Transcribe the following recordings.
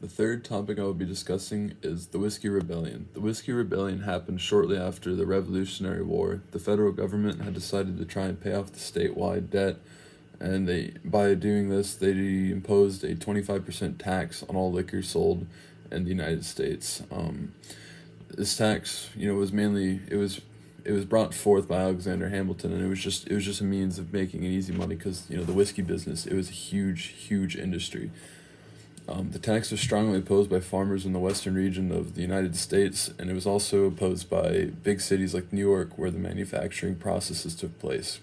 The third topic I will be discussing is the Whiskey Rebellion. The Whiskey Rebellion happened shortly after the Revolutionary War. The federal government had decided to try and pay off the statewide debt, and by doing this, they imposed a 25% tax on all liquor sold in the United States. This tax, was mainly it was brought forth by Alexander Hamilton, and it was just a means of making an easy money because the whiskey business, it was a huge industry. The tax was strongly opposed by farmers in the western region of the United States, and it was also opposed by big cities like New York, where the manufacturing processes took place.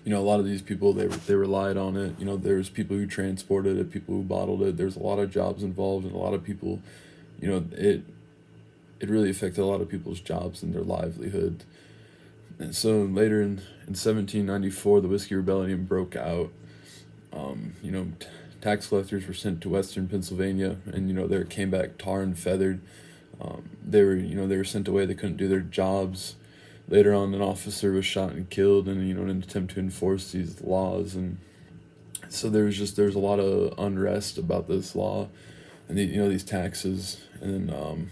A lot of these people, they relied on it. There was people who transported it, people who bottled it. There's a lot of jobs involved, and a lot of people, it really affected a lot of people's jobs and their livelihood. And so later in 1794, the Whiskey Rebellion broke out. Tax collectors were sent to western Pennsylvania, and they came back tar and feathered. They were sent away. They couldn't do their jobs. Later on, an officer was shot and killed, and in an attempt to enforce these laws. And so there was a lot of unrest about this law, and these taxes. And then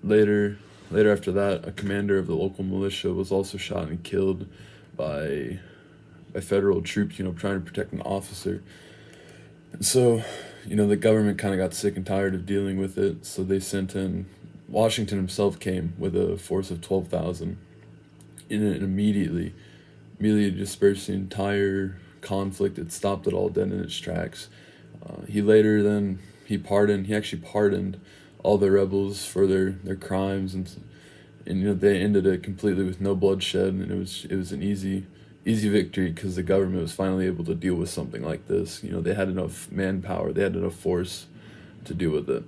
later after that, a commander of the local militia was also shot and killed by federal troops, trying to protect an officer. And so, the government kind of got sick and tired of dealing with it, so they sent in. Washington himself came with a force of 12,000, and immediately dispersed the entire conflict. It stopped it all dead in its tracks. He actually pardoned all the rebels for their crimes, and they ended it completely with no bloodshed, and it was an easy victory because the government was finally able to deal with something like this. They had enough manpower, they had enough force to deal with it.